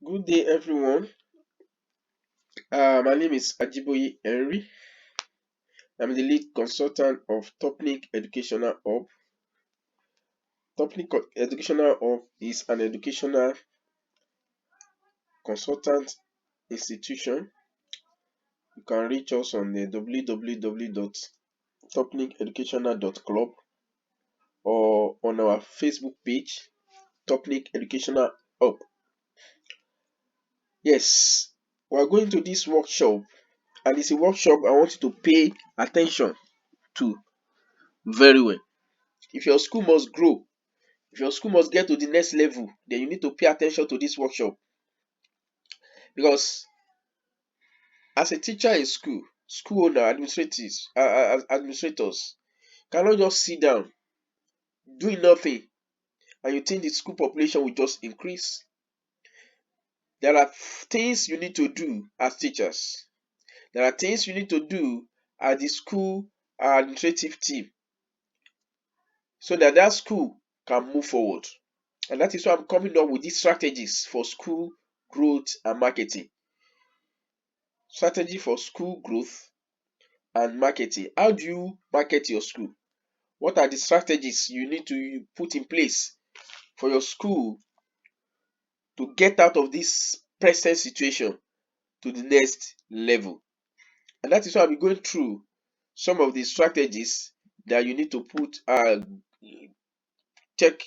Good day, everyone. My name is Ajiboye Henry. I'm the lead consultant of Topnic Educational Hub. Topnic Educational Hub is an educational consultant institution. You can reach us on the www.topniceducational.club or on our Facebook page, Topnic Educational Hub. Yes, we are going to this workshop, and it's a workshop I want you to pay attention to very well. If your school must grow, if your school must get to the next level, then you need to pay attention to this workshop. Because as a teacher in school, school owner, administrators cannot just sit down doing nothing and you think the school population will just increase. There are things you need to do as teachers. There are things you need to do as the school administrative team so that that school can move forward. And that is why I'm coming up with these strategies for school growth and marketing. Strategy for school growth and marketing. How do you market your school? What are the strategies you need to put in place for your school to get out of this present situation to the next level? And that is why I'll be going through some of the strategies that you need to put check.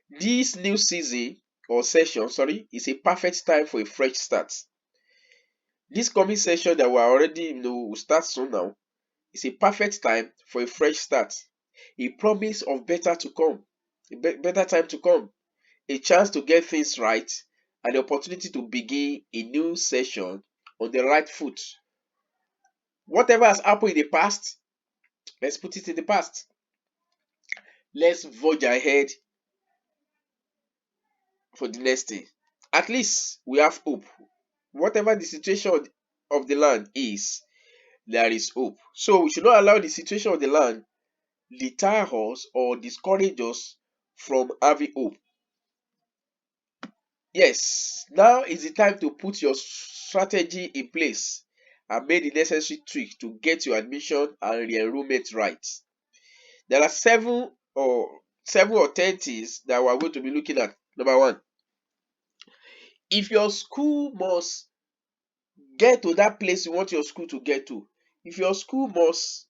This new season or session, sorry, is a perfect time for a fresh start. This coming session that we're already will start soon now is a perfect time for a fresh start, a promise of better to come, better time to come, a chance to get things right, and the opportunity to begin a new session on the right foot. Whatever has happened in the past, let's put it in the past. Let's forge ahead for the next thing. At least we have hope. Whatever the situation of the land is, there is hope. So we should not allow the situation of the land deter us or discourage us from having hope. Yes, now is the time to put your strategy in place and make the necessary tweak to get your admission and re-enrollment right. There are seven or 10 things that we're going to be looking at. Number one, if your school must get to that place you want your school to get to, if your school must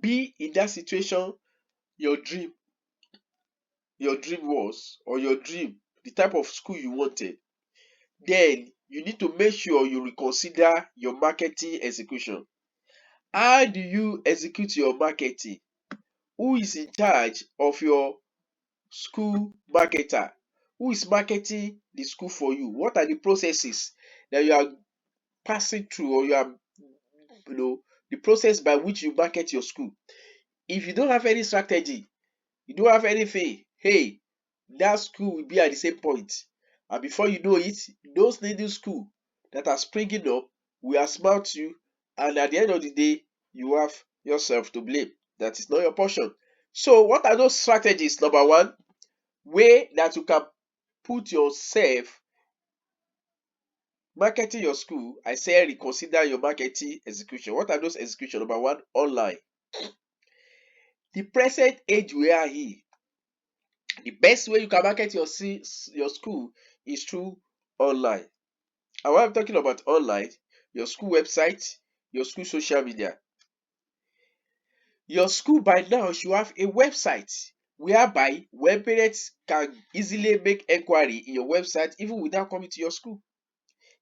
be in that situation your dream was, or your dream, the type of school you wanted, then you need to make sure you reconsider your marketing execution. How do you execute your marketing? Who is in charge of your school marketer? Who is marketing the school for you? What are the processes that you are passing through, or you are, the process by which you market your school? If you don't have any strategy, you don't have anything, hey, that school will be at the same point. And before you know it, those needing school that are springing up will outsmart you, and at the end of the day, you have yourself to blame. That is not your portion. So, what are those strategies? Number one, way that you can put yourself marketing your school. I say reconsider your marketing execution. What are those execution? Number one, online. The present age we are in, the best way you can market your school is through online. And when I'm talking about online, your school website, your school social media. Your school by now should have a website whereby when parents can easily make enquiry in your website even without coming to your school.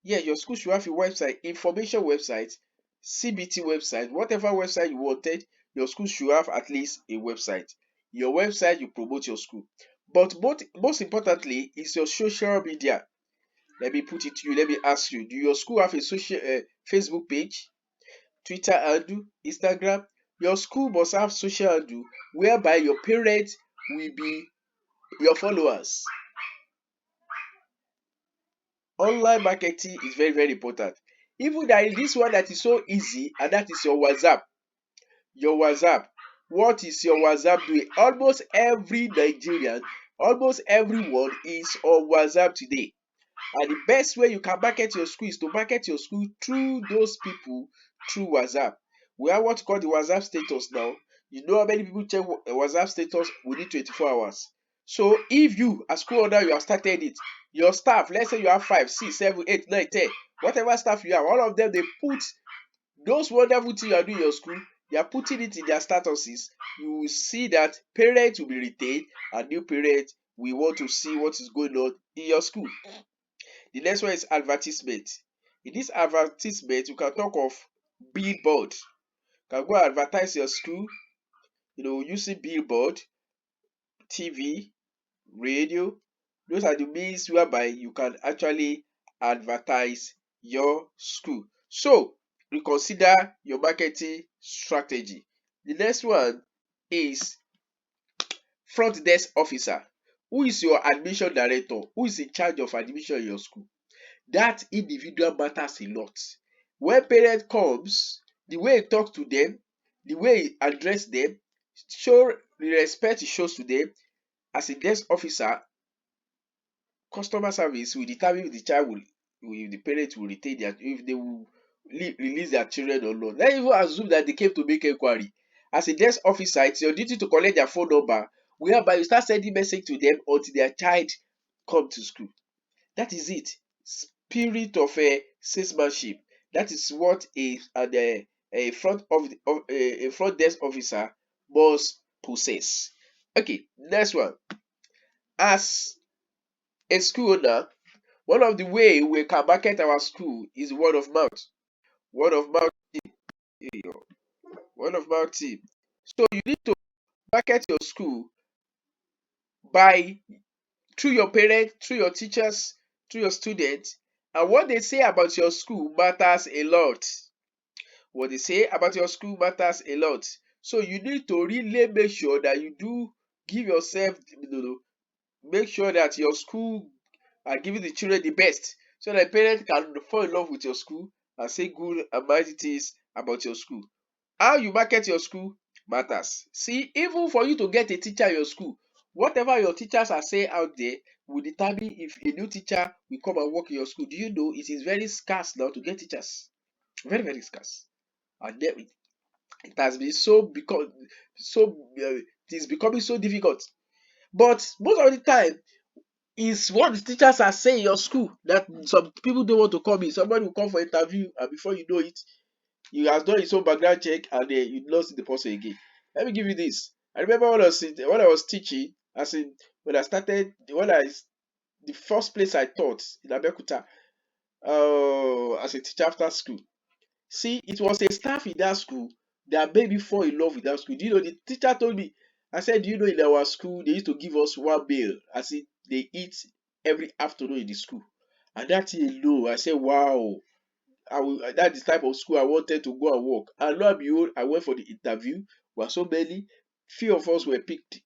Yeah, your school should have a website, information website, CBT website, whatever website you wanted, your school should have at least a website. Your website, you promote your school. But most importantly is your social media. Let me put it to you, let me ask you, do your school have a social Facebook page, Twitter handle, Instagram? Your school must have social handle whereby your parents will be your followers. Online marketing is very, very important. Even there is this one that is so easy, and that is your WhatsApp. Your WhatsApp. What is your WhatsApp doing? Almost every Nigerian, almost everyone is on WhatsApp today. And the best way you can market your school is to market your school through those people through WhatsApp. We have what called the WhatsApp status now. You know how many people check WhatsApp status within 24 hours. So if you, as school owner, you have started it, your staff, let's say you have 5, 6, 7, 8, 9, 10, whatever staff you have, all of them, they put those wonderful things you are doing in your school, they are putting it in their statuses. You will see that parents will be retained and new parents will want to see what is going on in your school. The next one is advertisement. In this advertisement, you can talk of billboard. You can go and advertise your school, using billboard, TV, radio. Those are the means whereby you can actually advertise your school. So, reconsider your marketing strategy. The next one is front desk officer. Who is your admission director? Who is in charge of admission in your school? That individual matters a lot. When parent comes, the way you talk to them, the way you address them, show the respect you shows to them. As a desk officer, customer service will determine if the child if the parent will retain their, if they will release their children or not. Let's even assume that they came to make inquiry. As a desk officer, it's your duty to collect their phone number, whereby you start sending message to them until their child come to school. That is it. Spirit of salesmanship. That is what a front desk officer must possess. Okay, next one. As a school owner, one of the way we can market our school is word of mouth. Word of mouth. Word of mouth tip. So you need to market your school by through your parents, through your teachers, through your students, and what they say about your school matters a lot. What they say about your school matters a lot. So you need to really make sure that you do give yourself, make sure that your school are giving the children the best, so that parents can fall in love with your school and say good and mighty things about your school. How you market your school matters. See, even for you to get a teacher in your school, whatever your teachers are saying out there will determine if a new teacher will come and work in your school. Do you know it is very scarce now to get teachers? Very, very scarce. And then it has been it is becoming so difficult. But most of the time, is what the teachers are saying in your school that some people don't want to come in. Somebody will come for interview, and before you know it, he has done his own background check, and you lost the person again. Let me give you this. I remember when I was teaching, as in when I started, the first place I taught in Abeokuta, as a teacher after school. See, it was a staff in that school that made me fall in love with that school. Do you know, the teacher told me, I said, do you know, in our school, they used to give us one meal, as if they eat every afternoon in the school. And that thing alone, I said, wow, that's the type of school I wanted to go and work. And lo and behold, I went for the interview. We were so many, few of us were picked.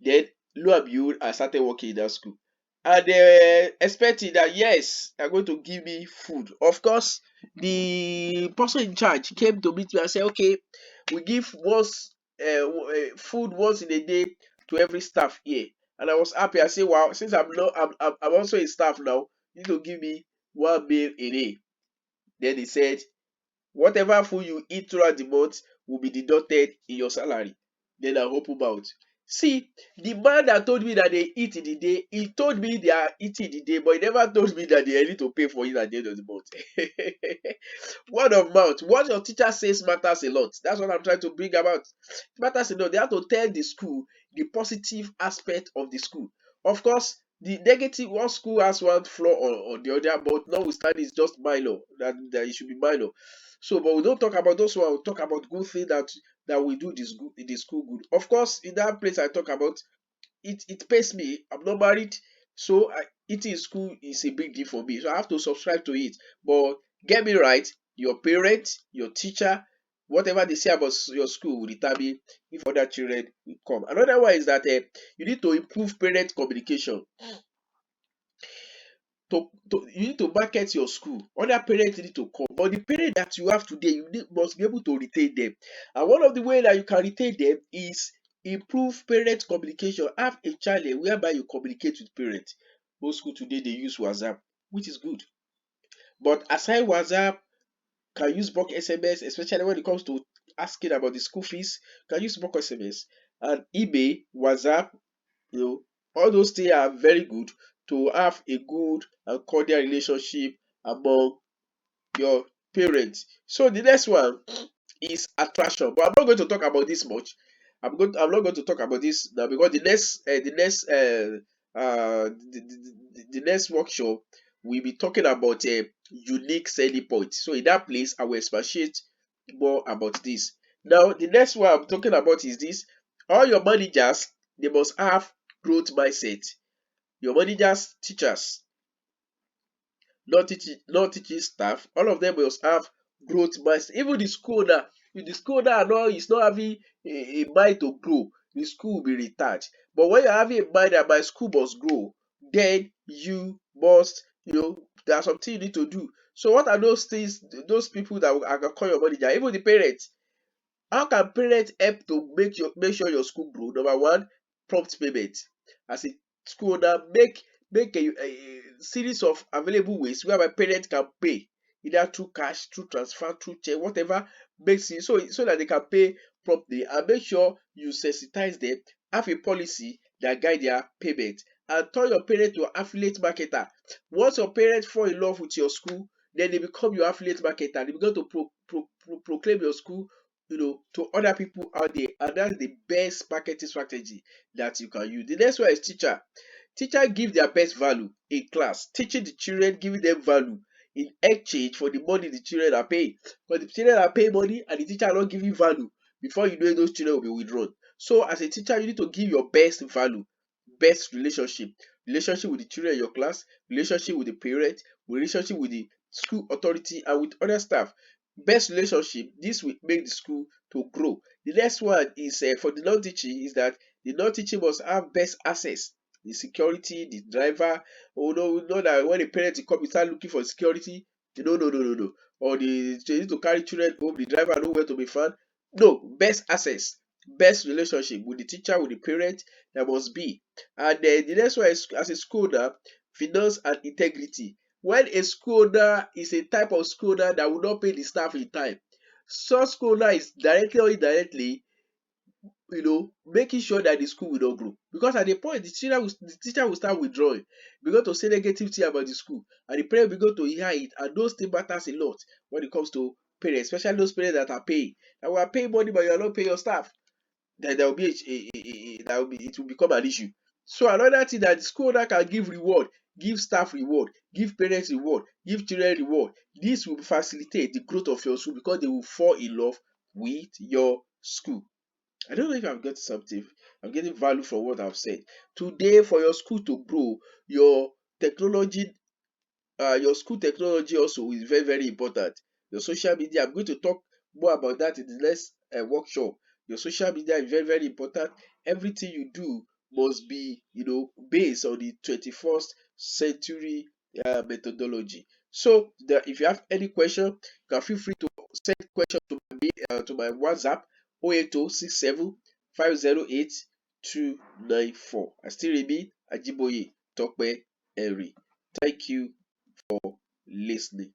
Then, lo and behold, I started working in that school. And they were expecting that, yes, they're going to give me food. Of course, the person in charge came to meet me and said, okay, we give food once in a day to every staff here. And I was happy. I said, wow, since I'm also a staff now, you need to give me one meal a day. Then he said, whatever food you eat throughout the month will be deducted in your salary. Then I open out. See, the man that told me that they eat in the day, he told me they are eating in the day, but he never told me that they need to pay for it at the end of the month. Word of mouth. What your teacher says matters a lot. That's what I'm trying to bring about. It matters a lot. They have to tell the school the positive aspect of the school. Of course, the negative, one school has one flaw or the other, but notwithstanding, it's just minor. That it should be minor. So, but we don't talk about those one. We talk about good things that we do this good in the school good. Of course, in that place I talk about, it pays me. I'm not married, so eating in school is a big deal for me. So I have to subscribe to it. But get me right, your parent, your teacher, whatever they say about your school will determine if other children will come. Another one is that you need to improve parent communication. You need to market your school. Other parents need to come, but the parent that you have today, must be able to retain them. And one of the ways that you can retain them is improve parent communication. Have a channel whereby you communicate with parents. Most school today they use WhatsApp. which is good. But aside WhatsApp, can use bulk SMS, especially when it comes to asking about the school fees. Can use bulk SMS and eBay, WhatsApp, you know, all those things are very good to have a good and cordial relationship among your parents. So the next one is attraction, but I'm not going to talk about this much. I'm not going to talk about this now because the next workshop we'll be talking about a unique selling point. So in that place, I will expatiate more about this. Now, the next one I'm talking about is this: all your managers, they must have growth mindset. Your managers, teachers, not teaching staff, all of them must have growth mindset. Even the school now, if the school now is not having a mind to grow, the school will be retarded. But when you're having a mind that my school must grow, then you must, there are something you need to do. So what are those things, those people that I can call your manager? Even the parents. How can parents help to make sure your school grow? Number one, prompt payment. As a school owner, make a series of available ways whereby parents can pay, either through cash, through transfer, through check, whatever makes it so that they can pay promptly, and make sure you sensitize them. Have a policy that guide their payment, and turn your parent to affiliate marketer. Once your parents fall in love with your school, then they become your affiliate marketer. They begin to proclaim your school, to other people out there, and that's the best marketing strategy that you can use. The next one is teacher. Teacher give their best value in class, teaching the children, giving them value in exchange for the money the children are paying. But the children are paying money and the teacher are not giving value. Before you know it, those children will be withdrawn. So as a teacher, you need to give your best value, best relationship with the children in your class, relationship with the parent, relationship with the school authority and with other staff. Best relationship, this will make the school to grow. The next one is for the non-teaching, is that the non-teaching must have best access, the security, the driver. Oh no, not that when a parent will come, you start looking for security. No. Or they need to carry children home, the driver know where to be found. No, best access, best relationship with the teacher, with the parent, there must be. And then the next one is, as a school owner, finance and integrity. When a school owner is a type of school owner that will not pay the staff in time, such school owner is directly or indirectly, making sure that the school will not grow. Because at the point the teacher will start withdrawing, begin to say negative thing about the school, and the parent begin to hear it, and those things matters a lot when it comes to parents, especially those parents that are paying. And we are paying money, but you are not paying your staff. Then there will be it will become an issue. So another thing that the school owner can give reward, give staff reward, give parents reward, give children reward. This will facilitate the growth of your school because they will fall in love with your school. I don't know if I'm getting something. I'm getting value from what I've said. Today, for your school to grow, your technology, your school technology also is very, very important. Your social media, I'm going to talk more about that in the next workshop. Your social media is very, very important. Everything you do must be, based on the 21st century methodology. So, if you have any question, you can feel free to send question to my WhatsApp 08067508294. I still remain Ajiboye Tope Henry. Thank you for listening.